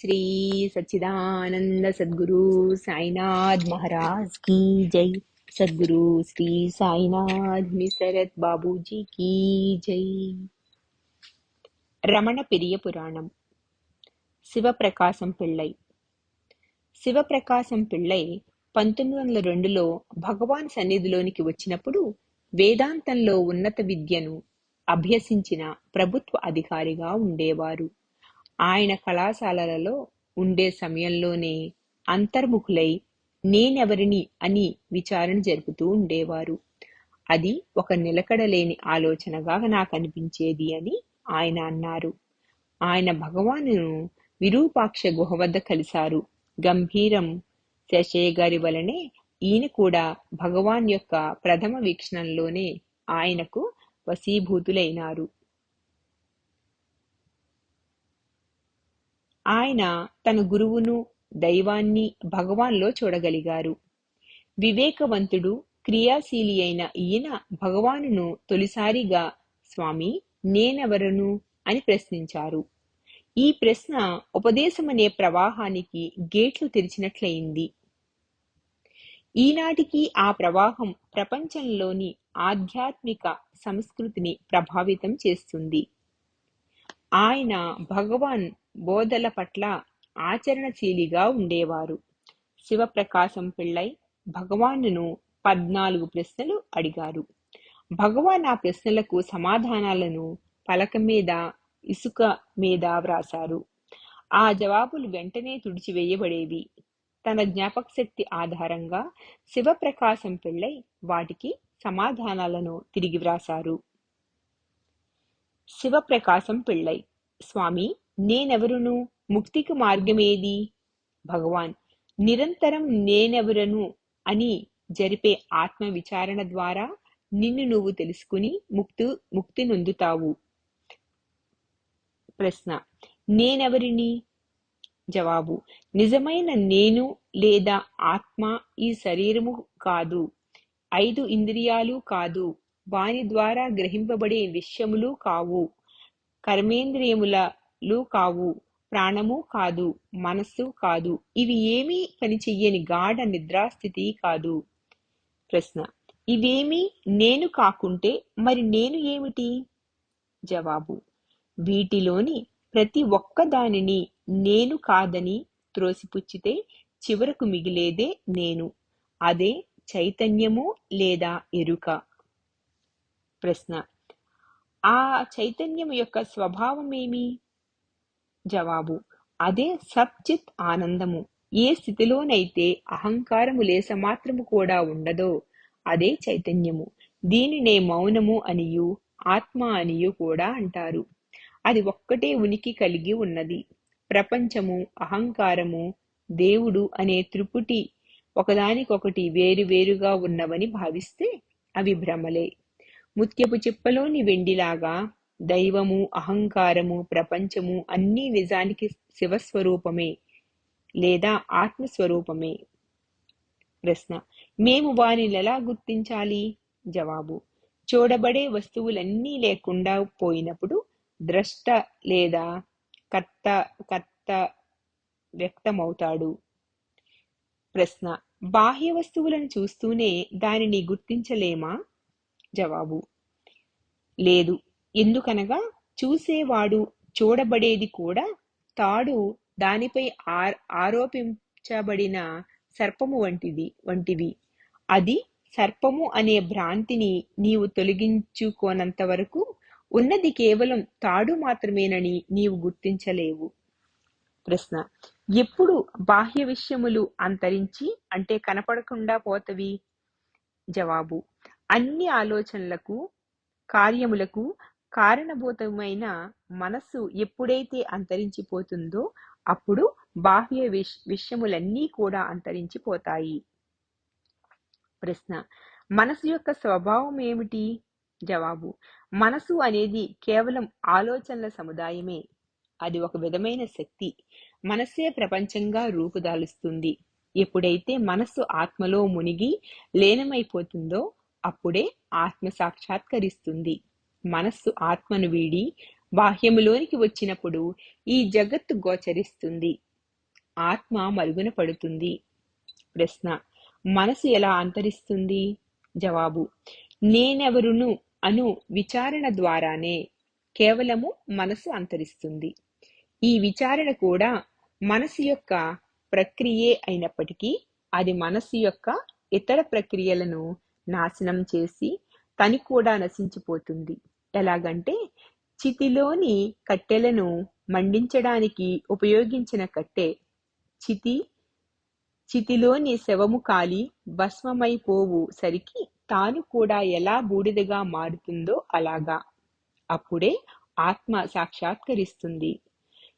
श्री सच्चिदानंद सद्गुरु साईनाथ महाराज की जय। सद्गुरु श्री साईनाथ मिसरत बाबूजी की जय। రమణ పెరియ పురాణం. శివప్రకాశం పిళ్ళై. శివప్రకాశం పిళ్ళై 1902లో భగవాన్ సన్నిధిలోనికి వచ్చినప్పుడు వేదాంతంలో ఉన్నత విద్యను అభ్యసించిన ప్రభుత్వ అధికారిగా ఉండేవారు. ఆయన కళాశాలలలో ఉండే సమయంలోనే అంతర్ముఖులై నేనెవరిని అని విచారణ జరుపుతూ ఉండేవారు. అది ఒక నిలకడలేని ఆలోచనగా నాకనిపించేది అని ఆయన అన్నారు. ఆయన భగవానును విరూపాక్ష గుహ వద్ద కలిశారు. గంభీరం శేషయ్య గారి వలనే ఈయన కూడా భగవాన్ యొక్క ప్రథమ వీక్షణంలోనే ఆయనకు వశీభూతులైనారు. ఆయన తన గురువును దైవాన్ని భగవాన్లో చూడగలిగారు. వివేకవంతుడు క్రియాశీలి అయిన ఈయన భగవానును తొలిసారిగా స్వామి నేనెవరను అని ప్రశ్నించారు. ఈ ప్రశ్న ఉపదేశమనే ప్రవాహానికి గేట్లు తెరిచినట్లయింది. ఈనాటికి ఆ ప్రవాహం ప్రపంచంలోని ఆధ్యాత్మిక సంస్కృతిని ప్రభావితం చేస్తుంది. ఆయన భగవాన్ బోధల పట్ల ఆచరణశీలిగా ఉండేవారు. శివప్రకాశం పిళ్ళై భగవానును 14 ప్రశ్నలు అడిగారు. భగవాన్ ఆ ప్రశ్నలకు సమాధానాలను పలక మీద ఇసుక మీద వ్రాసారు. ఆ జవాబులు వెంటనే తుడిచివేయబడేవి. తన జ్ఞాపక శక్తి ఆధారంగా శివప్రకాశం పిళ్ళై వాటికి సమాధానాలను తిరిగి వ్రాసారు. శివప్రకాశం పిళ్ళై: స్వామి నేనెవరును? ముక్తికి మార్గమేది? భగవాన్: నిరంతరం నేనెవరను అని జరిపే ఆత్మ విచారణ ద్వారా నిన్ను నువ్వు తెలుసుకుని ముక్తి నొందుతావు. ప్రశ్న: నేనెవరిని? జవాబు: నిజమైన నేను లేదా ఆత్మ ఈ శరీరము కాదు, 5 ఇంద్రియాలు కాదు, వాని ద్వారా గ్రహింపబడే విషయములు కావు, కర్మేంద్రియములు కావు, ప్రాణము కాదు, మనస్సు కాదు, ఇవి ఏమీ పనిచెయ్యని గాఢ నిద్రాస్థితి కాదు. ప్రశ్న: ఇవేమీ నేను కాకుంటే మరి నేను ఏమిటి? జవాబు: వీటిలోని ప్రతి ఒక్క దానిని నేను కాదని త్రోసిపుచ్చితే చివరకు మిగిలేదే నేను. అదే చైతన్యము లేదా ఎరుక. ప్రశ్న: ఆ చైతన్యము యొక్క స్వభావమేమి? జవాబు: అదే సచ్చిత్ ఆనందము. ఏ స్థితిలోనైతే అహంకారము లేసమాత్రము కూడా ఉండదో అదే చైతన్యము. దీనినే మౌనము అనియు ఆత్మ అనియు కూడా అంటారు. అది ఒక్కటే ఉనికి కలిగి ఉన్నది. ప్రపంచము, అహంకారము, దేవుడు అనే త్రిపుటి ఒకదానికొకటి వేరువేరుగా ఉన్నవని భావిస్తే అవి భ్రమలే. ముత్యపు చిప్పలోని వెండిలాగా దైవము, అహంకారము, ప్రపంచము అన్నీ నిజానికి శివస్వరూపమే లేదా ఆత్మస్వరూపమే. ప్రశ్న: మేము వారిని ఎలా గుర్తించాలి? జవాబు: చూడబడే వస్తువులన్నీ లేకుండా పోయినప్పుడు ద్రష్ట లేదా కర్త వ్యక్తమవుతాడు. ప్రశ్న: బాహ్య వస్తువులను చూస్తూనే దానిని గుర్తించలేమా? జవాబు: లేదు. ఎందుకనగా చూసేవాడు చూడబడేది కూడా తాడు దానిపై ఆరోపించబడిన సర్పము వంటివి. అది సర్పము అనే భ్రాంతిని నీవు తొలగించుకోనంత వరకు ఉన్నది కేవలం తాడు మాత్రమేనని నీవు గుర్తించలేవు. ప్రశ్న: ఎప్పుడు బాహ్య విషయములు అంతరించి అంటే కనపడకుండా పోతవి? జవాబు: అన్ని ఆలోచనలకు, కార్యములకు కారణభూతమైన మనస్సు ఎప్పుడైతే అంతరించిపోతుందో అప్పుడు బాహ్య విషయములన్నీ కూడా అంతరించిపోతాయి. ప్రశ్న: మనసు యొక్క స్వభావం ఏమిటి? జవాబు: మనసు అనేది కేవలం ఆలోచనల సముదాయమే. అది ఒక విధమైన శక్తి. మనస్సే ప్రపంచంగా రూపుదాలుస్తుంది. ఎప్పుడైతే మనస్సు ఆత్మలో మునిగి లీనమైపోతుందో అప్పుడే ఆత్మ సాక్షాత్కరిస్తుంది. మనస్సు ఆత్మను వీడి బాహ్యములోనికి వచ్చినప్పుడు ఈ జగత్తు గోచరిస్తుంది. ఆత్మ మరుగున పడుతుంది. ప్రశ్న: మనసు ఎలా అంతరిస్తుంది? జవాబు: నేనెవరును అను విచారణ ద్వారానే కేవలము మనసు అంతరిస్తుంది. ఈ విచారణ కూడా మనసు యొక్క ప్రక్రియే అయినప్పటికీ అది మనసు యొక్క ఇతర ప్రక్రియలను నాశనం చేసి తను కూడా నశించిపోతుంది. ఎలాగంటే చితిలోని కట్టెలను మండించడానికి ఉపయోగించిన కట్టె చితిలోని శవము కాలి భస్మమైపోవు సరికి తాను కూడా ఎలా బూడిదగా మారుతుందో అలాగా. అప్పుడే ఆత్మ సాక్షాత్కరిస్తుంది.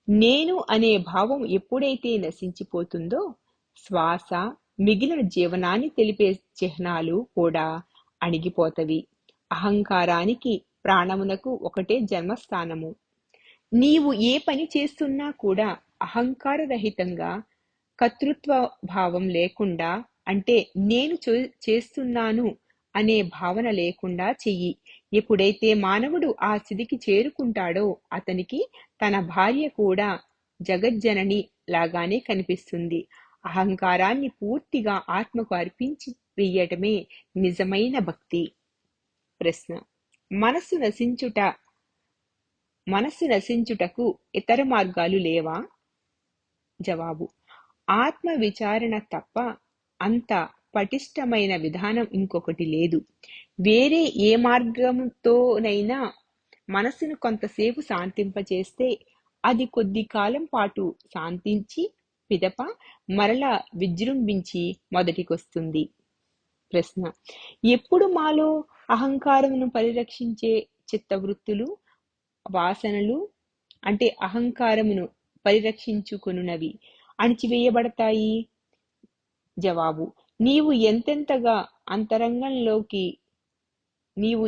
నేను అనే భావం ఎప్పుడైతే నశించిపోతుందో శ్వాస, మిగిలిన జీవనాన్ని తెలిపే చిహ్నాలు కూడా అణిగిపోతవి. అహంకారానికి, ప్రాణమునకు ఒకటే జన్మస్థానము. నీవు ఏ పని చేస్తున్నా కూడా అహంకార రహితంగా, కర్తృత్వ భావం లేకుండా, అంటే నేను చేస్తున్నాను అనే భావన లేకుండా చెయ్యి. ఎప్పుడైతే మానవుడు ఆ స్థితికి చేరుకుంటాడో అతనికి తన భార్య కూడా జగజ్జనని లాగానే కనిపిస్తుంది. అహంకారాన్ని పూర్తిగా ఆత్మకు అర్పించి వెయ్యటమే నిజమైన భక్తి. ప్రశ్న: మనస్సు నశించుటకు ఇతర మార్గాలు లేవా? జవాబు: ఆత్మ విచారణ తప్ప అంత పటిష్టమైన విధానం ఇంకొకటి లేదు. వేరే ఏ మార్గంతోనైనా మనసును కొంతసేపు శాంతింపచేస్తే అది కొద్ది కాలం పాటు శాంతించి పిదప మరలా విజృంభించి మొదటికొస్తుంది. ప్రశ్న: ఎప్పుడు మాలో అహంకారమును పరిరక్షించే చిత్తవృత్తులు, వాసనలు, అంటే అహంకారమును పరిరక్షించుకొనున్నవి అణిచివేయబడతాయి? జవాబు: నీవు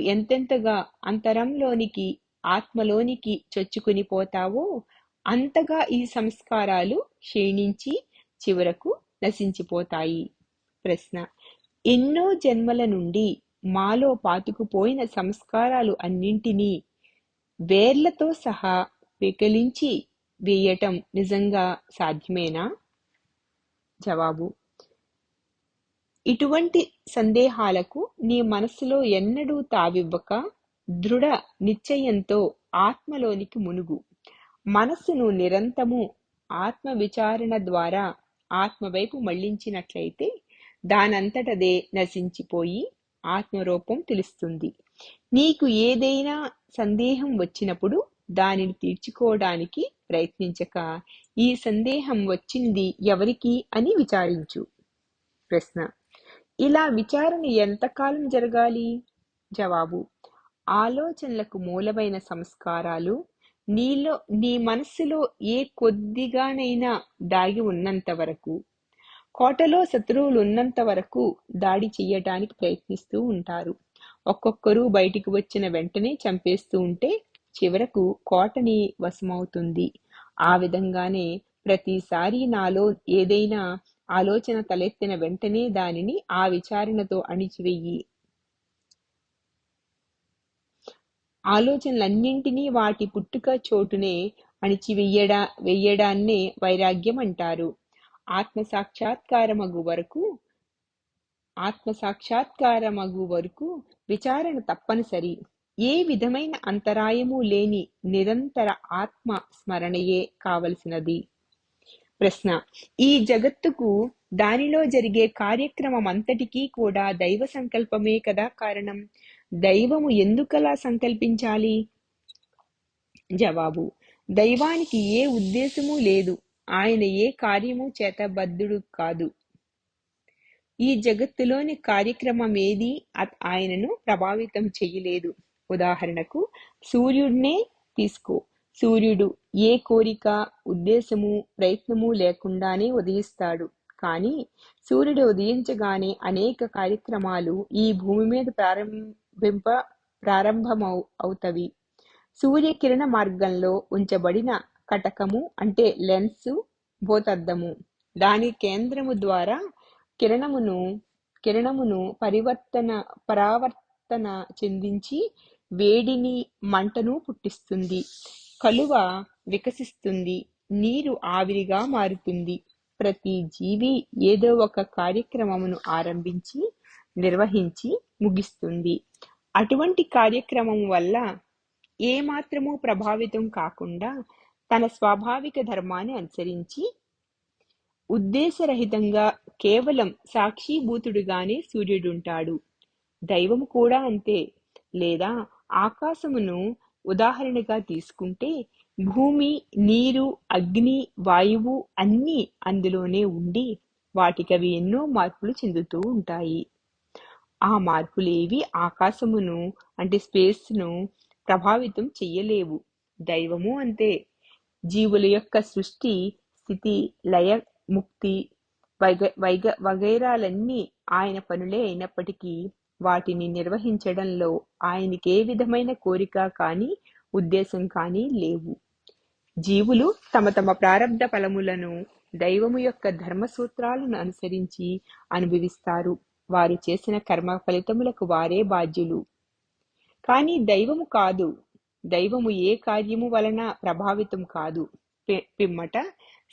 ఎంతెంతగా అంతరంలోనికి ఆత్మలోనికి చొచ్చుకుని పోతావో అంతగా ఈ సంస్కారాలు క్షీణించి చివరకు నశించిపోతాయి. ప్రశ్న: ఎన్నో జన్మల నుండి మాలో పాతుకుపోయిన సంస్కారాలు అన్నింటినీ వేర్లతో సహా పెకిలించి వేయటం నిజంగా సాధ్యమేనా? జవాబు: ఇటువంటి సందేహాలకు నీ మనస్సులో ఎన్నడూ తావివ్వక దృఢ నిశ్చయంతో ఆత్మలోనికి మునుగు. మనస్సును నిరంతరము ఆత్మ విచారణ ద్వారా ఆత్మవైపు మళ్లించినట్లయితే దానంతటదే నశించిపోయి ఆత్మరూపం తెలుస్తుంది. నీకు ఏదైనా సందేహం వచ్చినప్పుడు దానిని తీర్చుకోవడానికి ప్రయత్నించక ఈ సందేహం వచ్చింది ఎవరికి అని విచారించు. ప్రశ్న: ఇలా విచారణ ఎంతకాలం జరగాలి? జవాబు: ఆలోచనలకు మూలమైన సంస్కారాలు నీ మనస్సులో ఏ కొద్దిగానైనా దాగి ఉన్నంత వరకు, కోటలో శత్రువులు ఉన్నంత వరకు దాడి చెయ్యటానికి ప్రయత్నిస్తూ ఉంటారు. ఒక్కొక్కరు బయటికి వచ్చిన వెంటనే చంపేస్తూ ఉంటే చివరకు కోటని వశమవుతుంది. ఆ విధంగానే ప్రతిసారి నాలో ఏదైనా ఆలోచన తలెత్తిన వెంటనే దానిని ఆ విచారణతో అణిచివెయ్యి. ఆలోచనలన్నింటినీ వాటి పుట్టుక చోటునే వెయ్యడాన్నే వైరాగ్యం అంటారు. ఆత్మసాక్షాత్కారమగు వరకు విచారణ తప్పనిసరి. ఏ విధమైన అంతరాయము లేని నిరంతర ఆత్మ స్మరణయే కావలసినది. ప్రశ్న: ఈ జగత్తుకు, దానిలో జరిగే కార్యక్రమమంతటికీ కూడా దైవ సంకల్పమే కదా కారణం. దైవము ఎందుకలా సంకల్పించాలి? జవాబు: దైవానికి ఏ ఉద్దేశమూ లేదు. ఆయన ఏ కార్యము చేత బద్ధుడు కాదు. ఈ జగత్తులోని కార్యక్రమమేదీ ఆయనను ప్రభావితం చెయ్యలేదు. ఉదాహరణకు సూర్యుడినే తీసుకో. సూర్యుడు ఏ కోరిక, ఉద్దేశము, ప్రయత్నము లేకుండానే ఉదయిస్తాడు. కానీ సూర్యుడు ఉదయించగానే అనేక కార్యక్రమాలు ఈ భూమి మీద ప్రారంభమవుతవి. సూర్యకిరణ మార్గంలో ఉంచబడిన కటకము, అంటే లెన్సు, భూతద్దము, దాని కేంద్రము ద్వారా కిరణమును పరావర్తన చెందించి వేడిని, మంటను పుట్టిస్తుంది. కలువ వికసిస్తుంది. నీరు ఆవిరిగా మారుతుంది. ప్రతి జీవి ఏదో ఒక కార్యక్రమమును ఆరంభించి నిర్వహించి ముగిస్తుంది. అటువంటి కార్యక్రమం వల్ల ఏమాత్రమూ ప్రభావితం కాకుండా తన స్వాభావిక ధర్మాన్ని అనుసరించి ఉద్దేశరహితంగా కేవలం సాక్షీభూతుడుగానే సూర్యుడుంటాడు. దైవము కూడా అంతే. లేదా ఆకాశమును ఉదాహరణగా తీసుకుంటే భూమి, నీరు, అగ్ని, వాయువు అన్నీ అందులోనే ఉండి వాటికవి ఎన్నో మార్పులు చెందుతూ ఉంటాయి. ఆ మార్పులేవి ఆకాశమును అంటే స్పేస్ను ప్రభావితం చెయ్యలేవు. దైవము అంతే. జీవుల యొక్క సృష్టి, స్థితి, లయ, ముక్తి వగైరాలన్నీ ఆయన పనులే అయినప్పటికీ వాటిని నిర్వహించడంలో ఆయనకే విధమైన కోరిక కానీ ఉద్దేశం కానీ లేవు. జీవులు తమ తమ ప్రారబ్ధ ఫలములను దైవము యొక్క ధర్మసూత్రాలను అనుసరించి అనుభవిస్తారు. వారు చేసిన కర్మ ఫలితములకు వారే బాధ్యులు. కానీ దైవము కాదు. దైవము ఏ కార్యము వలన ప్రభావితం కాదు. పిమ్మట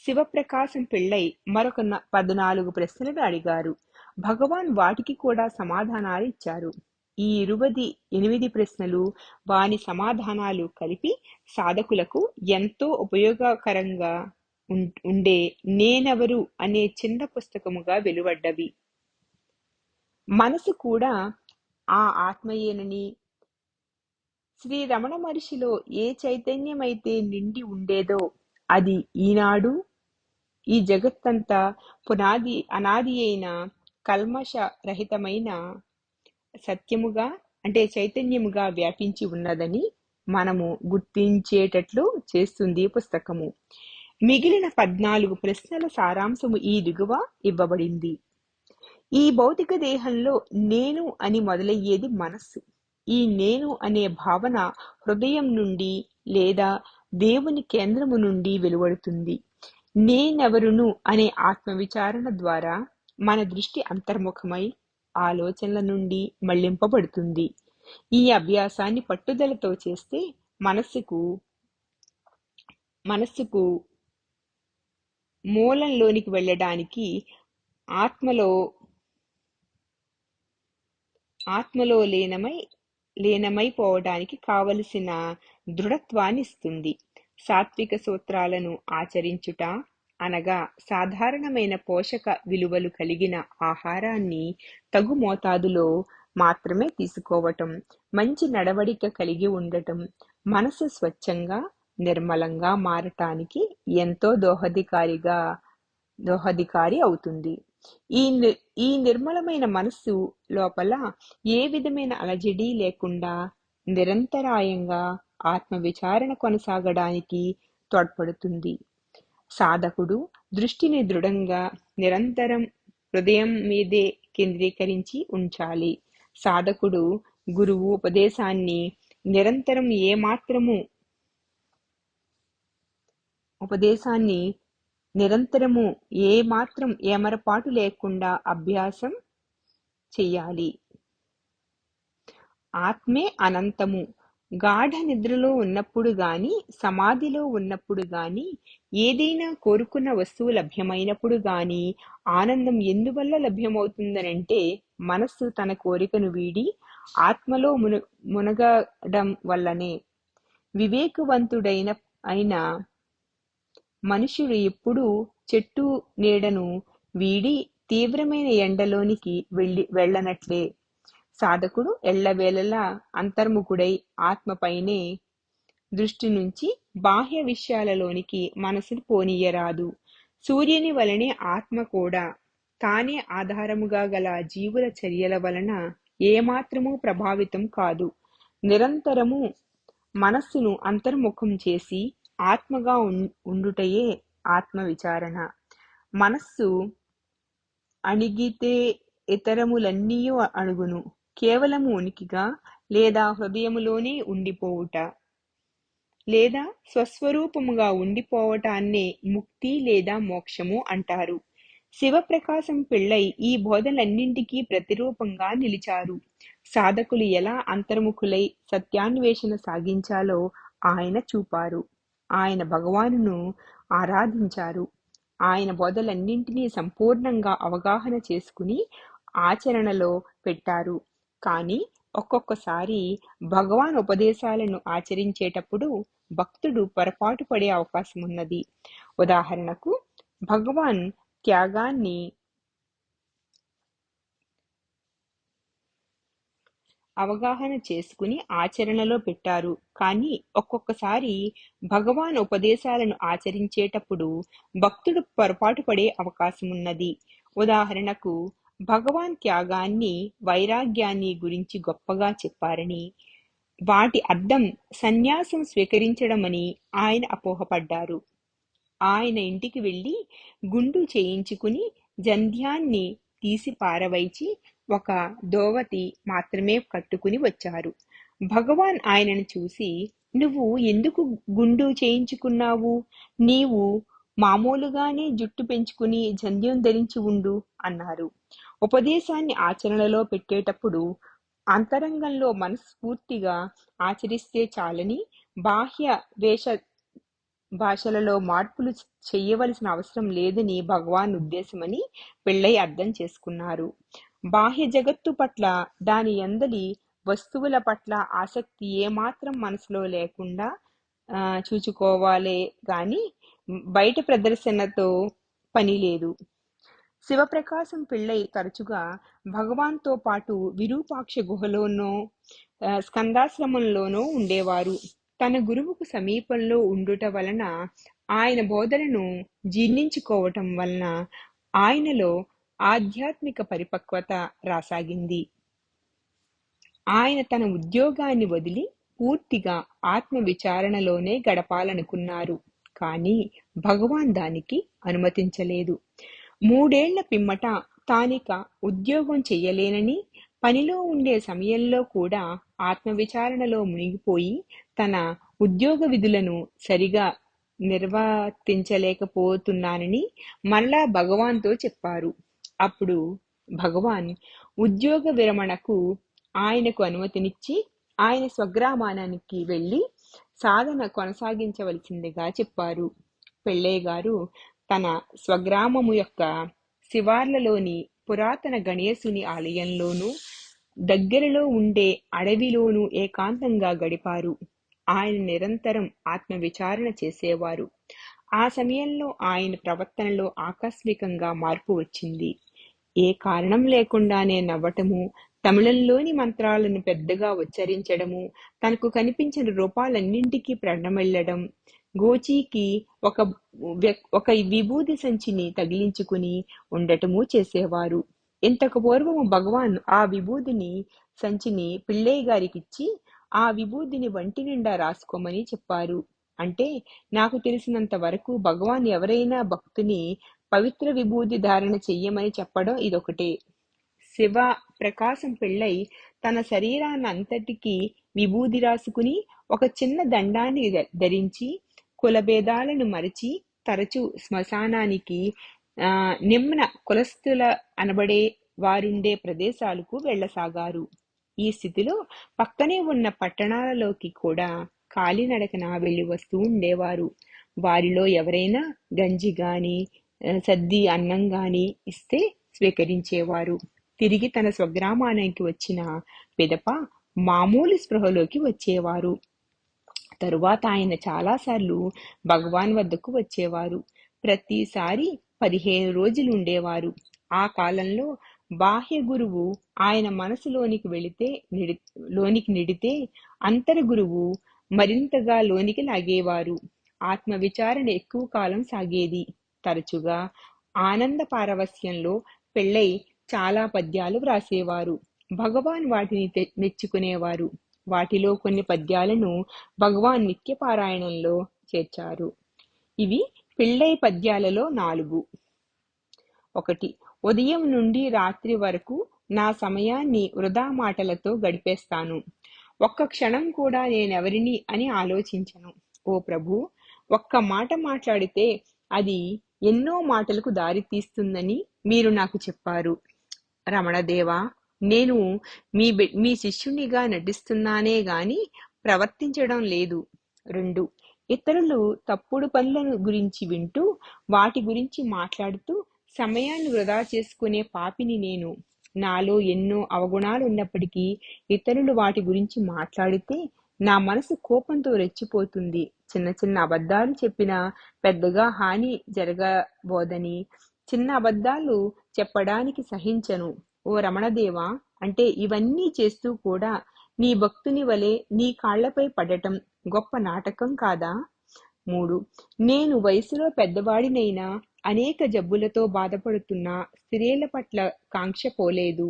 శివప్రకాశం పిళ్ళై మరొక 14 ప్రశ్నలను అడిగారు. భగవాన్ వాటికి కూడా సమాధానాలు ఇచ్చారు. ఈ 28 ప్రశ్నలు వాని సమాధానాలు కలిపి సాధకులకు ఎంతో ఉపయోగకరంగా ఉండే నేనెవరు అనే చిన్న పుస్తకముగా వెలువడ్డవి. మనసు కూడా ఆ ఆత్మయేనని, శ్రీ రమణ మహర్షిలో ఏ చైతన్యమైతే నిండి ఉండేదో అది ఈనాడు ఈ జగత్తంతా అనాది అయిన కల్మష రహితమైన సత్యముగా అంటే చైతన్యముగా వ్యాపించి ఉన్నదని మనము గుర్తించేటట్లు చేస్తుంది పుస్తకము. మిగిలిన 14 ప్రశ్నల సారాంశము ఈ దిగువ ఇవ్వబడింది. ఈ భౌతిక దేహంలో నేను అని మొదలయ్యేది మనస్సు. ఈ నేను అనే భావన హృదయం నుండి లేదా దేవుని కేంద్రము నుండి వెలువడుతుంది. నేనెవరును అనే ఆత్మవిచారణ ద్వారా మన దృష్టి అంతర్ముఖమై ఆలోచనల నుండి మళ్లింపబడుతుంది. ఈ అభ్యాసాన్ని పట్టుదలతో చేస్తే మనస్సుకు మూలంలోనికి వెళ్ళడానికి ఆత్మలో లీనమైపోవడానికి కావలసిన దృఢత్వాన్ని ఇస్తుంది. సాత్విక సూత్రాలను ఆచరించుట అనగా సాధారణమైన పోషక విలువలు కలిగిన ఆహారాన్ని తగు మోతాదులో మాత్రమే తీసుకోవటం, మంచి నడవడిక కలిగి ఉండటం, మనసు స్వచ్ఛంగా నిర్మలంగా మారటానికి ఎంతో దోహదకారి అవుతుంది. ఈ నిర్మలమైన మనస్సు లోపల ఏ విధమైన అలజడి లేకుండా నిరంతరాయంగా ఆత్మ విచారణ కొనసాగడానికి తోడ్పడుతుంది. సాధకుడు దృష్టిని దృఢంగా నిరంతరం హృదయం మీదే కేంద్రీకరించి ఉంచాలి. సాధకుడు గురువు ఉపదేశాన్ని నిరంతరము ఏమాత్రం ఏమరపాటు లేకుండా అభ్యాసం చెయ్యాలి. ఆత్మే అనంతము. గాఢ నిద్రలో ఉన్నప్పుడు గాని, సమాధిలో ఉన్నప్పుడు గాని, ఏదైనా కోరుకున్న వస్తువు లభ్యమైనప్పుడు గాని ఆనందం ఎందువల్ల లభ్యమవుతుందనంటే మనస్సు తన కోరికను వీడి ఆత్మలో మునగడం వల్లనే. వివేకవంతుడైన మనుష్యుడు ఎప్పుడూ చెట్టు నీడను వీడి తీవ్రమైన ఎండలోనికి వెళ్ళనట్లే సాధకుడు ఎల్లవేళలా అంతర్ముఖుడై ఆత్మపైనే దృష్టి నుంచి బాహ్య విషయాలలోనికి మనసును పోనీయరాదు. సూర్యుని వలనే ఆత్మ కూడా తానే ఆధారముగా గల జీవుల చర్యల వలన ఏమాత్రమూ ప్రభావితం కాదు. నిరంతరము మనస్సును అంతర్ముఖం చేసి ఆత్మగా ఉండుటయే ఆత్మ విచారణ. మనస్సు అణిగితే ఇతరములన్నీయు అణుగును. కేవలము ఉనికిగా లేదా హృదయములోనే ఉండిపోవుట లేదా స్వస్వరూపముగా ఉండిపోవటాన్నే ముక్తి లేదా మోక్షము అంటారు. శివప్రకాశం పిళ్ళై ఈ బోధలన్నింటికీ ప్రతిరూపంగా నిలిచారు. సాధకులు ఎలా అంతర్ముఖులై సత్యాన్వేషణ సాగించాలో ఆయన చూపారు. ఆయన భగవానును ఆరాధించారు. ఆయన బోధలన్నింటినీ సంపూర్ణంగా అవగాహన చేసుకుని ఆచరణలో పెట్టారు. కానీ ఒక్కొక్కసారి భగవాన్ ఉపదేశాలను ఆచరించేటప్పుడు భక్తుడు పొరపాటు పడే అవకాశం ఉన్నది. ఉదాహరణకు, భగవాన్ త్యాగాన్ని అవగాహన చేసుకుని ఆచరణలో పెట్టారు. కానీ ఒక్కొక్కసారి భగవాన్ ఉపదేశాలను ఆచరించేటప్పుడు భక్తుడు పొరపాటు పడే అవకాశం ఉన్నది. ఉదాహరణకు, భగవాన్ త్యాగాన్ని, వైరాగ్యాన్ని గురించి గొప్పగా చెప్పారని, వాటి అర్థం సన్యాసం స్వీకరించడమని ఆయన అపోహపడ్డారు. ఆయన ఇంటికి వెళ్ళి గుండు చేయించుకుని జంధ్యాన్ని తీసి పారవైచి ఒక దోవతి మాత్రమే కట్టుకుని వచ్చారు. భగవాన్ ఆయనను చూసి, నువ్వు ఎందుకు గుండు చేయించుకున్నావు? నీవు మామూలుగానే జుట్టు పెంచుకుని జంధ్యం ధరించి ఉండు అన్నారు. ఉపదేశాన్ని ఆచరణలో పెట్టేటప్పుడు అంతరంగంలో మనస్ఫూర్తిగా ఆచరిస్తే చాలని బాహ్య వేష భాషలలో మార్పులు చెయ్యవలసిన అవసరం లేదని భగవాన్ ఉద్దేశమని పిళ్ళై అర్థం చేసుకున్నారు. బాహ్య జగత్తు పట్ల, దాని యందలి వస్తువుల పట్ల ఆసక్తి ఏమాత్రం మనసులో లేకుండా చూచుకోవాలే గాని బయట ప్రదర్శనతో పని లేదు. శివప్రకాశం పిళ్ళై తరచుగా భగవాన్తో పాటు విరూపాక్ష గుహలోనో స్కందాశ్రమంలోనో ఉండేవారు. తన గురువుకు సమీపంలో ఉండుట వలన, ఆయన బోధనను జీర్ణించుకోవటం వలన ఆయనలో ఆధ్యాత్మిక పరిపక్వత రాసాగింది. ఆయన తన ఉద్యోగాన్ని వదిలి పూర్తిగా ఆత్మ విచారణలోనే గడపాలనుకున్నారు. కానీ భగవాన్ దానికి అనుమతించలేదు. 3 ఏళ్ల పిమ్మట తానిక ఉద్యోగం చెయ్యలేనని, పనిలో ఉండే సమయంలో కూడా ఆత్మవిచారణలో మునిగిపోయి తన ఉద్యోగ విధులను సరిగా నిర్వర్తించలేకపోతున్నానని మరలా భగవాన్తో చెప్పారు. అప్పుడు భగవాన్ ఉద్యోగ విరమణకు ఆయనకు అనుమతినిచ్చి ఆయన స్వగ్రామానికి వెళ్ళి సాధన కొనసాగించవలసిందిగా చెప్పారు. పిళ్ళై గారు తన స్వగ్రామము యొక్క శివార్లలోని పురాతన గణేశుని ఆలయంలోనూ, దగ్గరలో ఉండే అడవిలోనూ ఏకాంతంగా గడిపారు. ఆయన నిరంతరం ఆత్మవిచారణ చేసేవారు. ఆ సమయంలో ఆయన ప్రవర్తనలో ఆకస్మికంగా మార్పు వచ్చింది. ఏ కారణం లేకుండానే నవ్వటము, తమిళంలోని మంత్రాలను పెద్దగా ఉచ్చరించడము, తనకు కనిపించిన రూపాలన్నింటికీ ప్రణమిల్లడం, గోచీకి ఒక విభూది సంచిని తగిలించుకుని ఉండటము చేసేవారు. ఇంతకు పూర్వము భగవాన్ ఆ విభూదిని సంచిని పిళ్ళై గారికిచ్చి ఆ విభూదిని వంటి నిండా రాసుకోమని చెప్పారు. అంటే నాకు తెలిసినంత వరకు భగవాన్ ఎవరైనా భక్తుని పవిత్ర విభూది ధారణ చెయ్యమని చెప్పడం ఇదొకటే. శివ ప్రకాశం పిళ్ళై తన శరీరాన్నంతటికీ విభూది రాసుకుని ఒక చిన్న దండాన్ని ధరించి కులభేదాలను మరచి తరచు శ్మశానానికి, నిమ్న కులస్థుల అనబడే వారుండే ప్రదేశాలకు వెళ్ళసాగారు. ఈ స్థితిలో పక్కనే ఉన్న పట్టణాలలోకి కూడా కాలినడకన వెళ్ళి వస్తూ ఉండేవారు. వారిలో ఎవరైనా గంజి గాని సద్ది అన్నం గాని ఇస్తే స్వీకరించేవారు. తిరిగి తన స్వగ్రామానికి వచ్చిన పిదప మామూలు స్పృహలోకి వచ్చేవారు. తరువాత ఆయన చాలాసార్లు భగవాన్ వద్దకు వచ్చేవారు. ప్రతిసారి 15 రోజులు ఉండేవారు. ఆ కాలంలో బాహ్య గురువు ఆయన మనసులోనికి లోనికి నిడితే అంతర గురువు మరింతగా లోనికి లాగేవారు. ఆత్మ విచారణ ఎక్కువ కాలం సాగేది. తరచుగా ఆనంద పారవస్యంలో పిళ్ళై చాలా పద్యాలు వ్రాసేవారు. భగవాన్ వాటిని మెచ్చుకునేవారు. వాటిలో కొన్ని పద్యాలను భగవాన్ నిత్య పారాయణంలో చేర్చారు. ఇవి పిళ్ళై పద్యాలలో 4. 1. ఉదయం నుండి రాత్రి వరకు నా సమయాన్ని వృధా మాటలతో గడిపేస్తాను. ఒక్క క్షణం కూడా నేనెవరిని అని ఆలోచించను. ఓ ప్రభు, ఒక్క మాట మాట్లాడితే అది ఎన్నో మాటలకు దారి తీస్తుందని మీరు నాకు చెప్పారు. రమణదేవా, నేను మీ శిష్యునిగా నటిస్తున్నానే గాని ప్రవర్తించడం లేదు. 2. ఇతరులు తప్పుడు పనులను గురించి వింటూ వాటి గురించి మాట్లాడుతూ సమయాన్ని వృధా చేసుకునే పాపిని నేను. నాలో ఎన్నో అవగుణాలు ఉన్నప్పటికీ ఇతరులు వాటి గురించి మాట్లాడితే నా మనసు కోపంతో రెచ్చిపోతుంది. చిన్న చిన్న అబద్ధాలు చెప్పినా పెద్దగా హాని జరగబోదని చిన్న అబద్ధాలు చెప్పడానికి సహించను. ఓ రమణదేవా, అంటే ఇవన్నీ చేస్తూ కూడా నీ భక్తుని వలె నీ కాళ్లపై పడటం గొప్ప నాటకం కాదా? 3. నేను వయసులో పెద్దవాడినైనా అనేక జబ్బులతో బాధపడుతున్న స్త్రీల పట్ల కాంక్ష పోలేదు.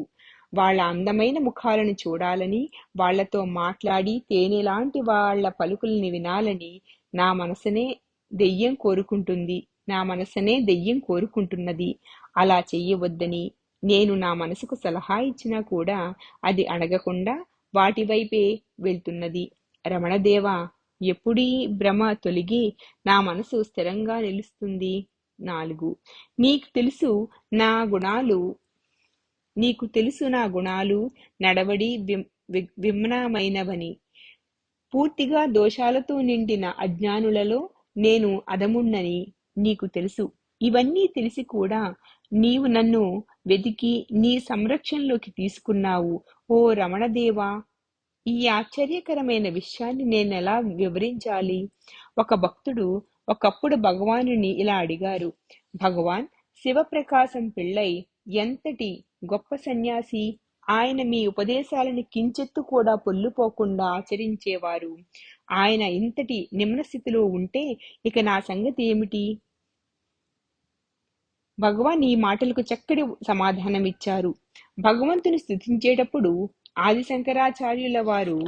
వాళ్ళ అందమైన ముఖాలను చూడాలని, వాళ్లతో మాట్లాడి తేనెలాంటి వాళ్ళ పలుకుల్ని వినాలని నా మనసనే దెయ్యం కోరుకుంటుంది నా మనసనే దెయ్యం కోరుకుంటున్నది. అలా చెయ్యవద్దని నేను నా మనసుకు సలహా ఇచ్చినా కూడా అది అడగకుండా వాటి వైపే వెళ్తున్నది. రమణదేవా, ఎప్పుడీ భ్రమ తొలగి నా మనసు స్థిరంగా నిలుస్తుంది? 4. నీకు తెలుసు నా గుణాలు నీకు తెలుసు నా గుణాలు నడవడి విమ్నమైనవని. పూర్తిగా దోషాలతో నిండిన అజ్ఞానులలో నేను అధముణ్ణని నీకు తెలుసు. ఇవన్నీ తెలిసి కూడా నీవు నన్ను వెతికి నీ సంరక్షణలోకి తీసుకున్నావు. ఓ రమణదేవా, ఈ ఆశ్చర్యకరమైన విషయాన్ని నేనెలా వివరించాలి? ఒక భక్తుడు ఒకప్పుడు భగవానుని ఇలా అడిగారు. భగవాన్, శివప్రకాశం పిళ్ళై ఎంతటి గొప్ప సన్యాసి! ఆయన మీ ఉపదేశాలను కించెత్తు కూడా పొల్లుపోకుండా ఆచరించేవారు. ఆయన ఇంతటి నిమ్న స్థితిలో ఉంటే ఇక నా సంగతి ఏమిటి? భగవాన్ ఈ మాటలకు చక్కటి సమాధానం ఇచ్చారు. భగవంతుని స్తుతించేటప్పుడు ఆది శంకరాచార్యుల వారు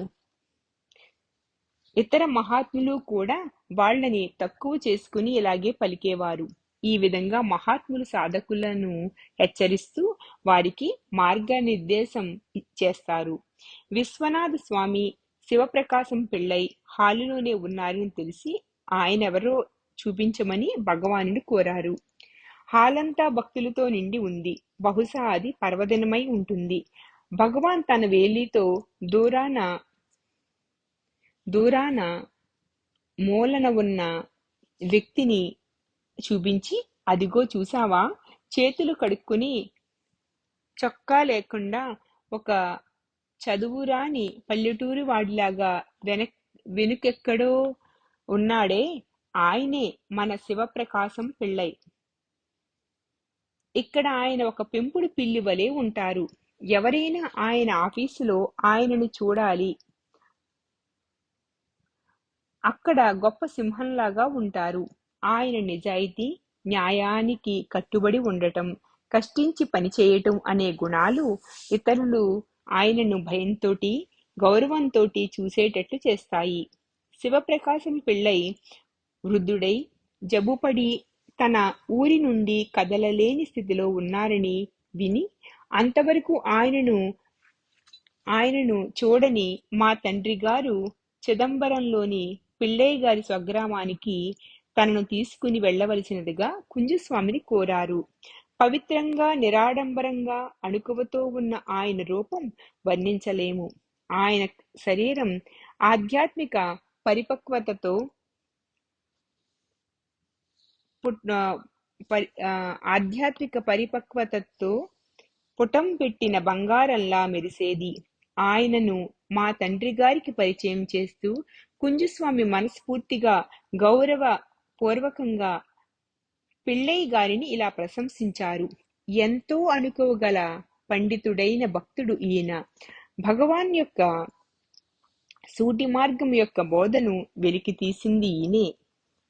ఇతర మహాత్ములు కూడా వాళ్ళని తక్కువ చేసుకుని ఇలాగే పలికేవారు. ఈ విధంగా మహాత్ములు సాధకులను హెచ్చరిస్తూ వారికి మార్గనిర్దేశం చేస్తారు. విశ్వనాథ స్వామి శివప్రకాశం పిళ్ళై హాలులోనే ఉన్నారని తెలిసి ఆయనెవరో చూపించమని భగవానుడు కోరారు. హాలంతా భక్తులతో నిండి ఉంది. బహుశా అది పర్వదినమై ఉంటుంది. భగవాన్ తన వేలితో దూరాన మూలన ఉన్న వ్యక్తిని చూపించి, అదిగో చూసావా, చేతులు కడుక్కుని చొక్కా లేకుండా ఒక చదువురాని పల్లెటూరి వాడిలాగా వెనుకెక్కడో ఉన్నాడే, ఆయనే మన శివప్రకాశం పిళ్ళై. ఇక్కడ ఆయన ఒక పెంపుడు పిల్లి వలె ఉంటారు. ఎవరైనా ఆయన ఆఫీసులో ఆయనను చూడాలి. అక్కడ గొప్ప సింహంలాగా ఉంటారు. ఆయన నిజాయితీ, న్యాయానికి కట్టుబడి ఉండటం, కష్టించి పనిచేయటం అనే గుణాలు ఇతరులు ఆయనను భయంతోటి, గౌరవంతోటి చూసేటట్లు చేస్తాయి. శివప్రకాశం పిళ్ళై వృద్ధుడై జబ్బుపడి తన ఊరి నుండి కదలలేని స్థితిలో ఉన్నారని విని అంతవరకు ఆయనను చూడని మా తండ్రి గారు చిదంబరంలోని పిళ్ళై గారి స్వగ్రామానికి తనను తీసుకుని వెళ్ళవలసినదిగా కుంజస్వామిని కోరారు. పవిత్రంగా, నిరాడంబరంగా, అణుకువతో ఉన్న ఆయన రూపం వర్ణించలేము. ఆయన శరీరం ఆధ్యాత్మిక పరిపక్వతతో పుటం పెట్టిన బంగారంలా మెరిసేది. ఆయనను మా తండ్రి గారికి పరిచయం చేస్తూ కుంజస్వామి మనస్ఫూర్తిగా, గౌరవ పూర్వకంగా పిళ్ళై గారిని ఇలా ప్రశంసించారు. ఎంతో అనుకోగల పండితుడైన భక్తుడు ఈయన. భగవాన్ యొక్క సూటి మార్గం యొక్క బోధను వెలికి తీసింది ఈయనే.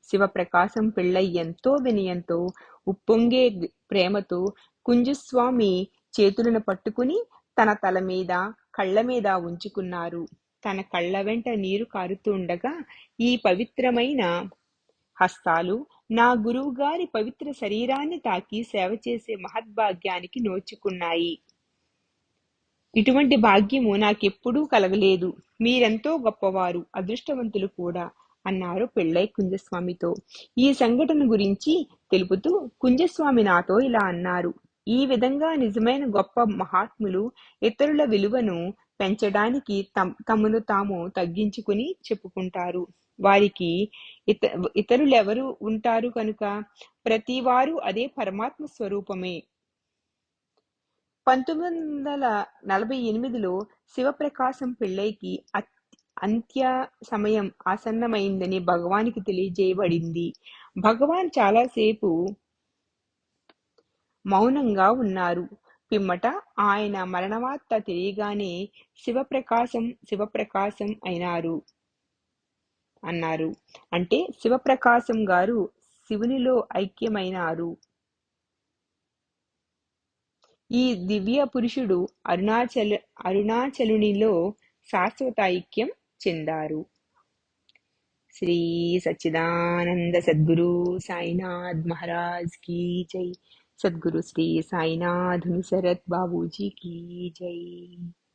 శివప్రకాశం పిళ్ళై ఎంతో వినయంతో, ఉప్పొంగే ప్రేమతో కుంజస్వామి చేతులను పట్టుకుని తన తల మీద, కళ్ళ మీద ఉంచుకున్నారు. తన కళ్ళ వెంట నీరు కారుతుండగా ఈ పవిత్రమైన హస్తాలు నా గురువుగారి పవిత్ర శరీరాన్ని తాకి సేవ చేసే మహద్భాగ్యానికి నోచుకున్నాయి. ఇటువంటి భాగ్యము నాకెప్పుడూ కలగలేదు. మీరెంతో గొప్పవారు, అదృష్టవంతులు కూడా అన్నారు పిళ్ళై కుంజస్వామితో. ఈ సంఘటన గురించి తెలుపుతూ కుంజస్వామి నాతో ఇలా అన్నారు. ఈ విధంగా నిజమైన గొప్ప మహాత్ములు ఇతరుల విలువను పెంచడానికి తమను తాము తగ్గించుకుని చెప్పుకుంటారు. వారికి ఇత ఇతరులెవరు ఉంటారు కనుక ప్రతివారు అదే పరమాత్మ స్వరూపమే. 1948లో శివప్రకాశం పిళ్ళైకి అంత్య సమయం ఆసన్నమైందని భగవానికి తెలియజేయబడింది. భగవాన్ చాలాసేపు మౌనంగా ఉన్నారు. పిమ్మట ఆయన మరణవార్త తెలియగానే శివప్రకాశం శివప్రకాశం అన్నారు. అంటే శివప్రకాశం గారు శివునిలో ఐక్యమైనారు. ఈ దివ్య పురుషుడు అరుణాచలునిలో శాశ్వత ఐక్యం చెందారు. శ్రీ సచ్చిదానంద సద్గురు సాయినాథ్ మహారాజ్ की जय. सद्गुरु श्री साईनाथ मुसरत बाबूजी की जय.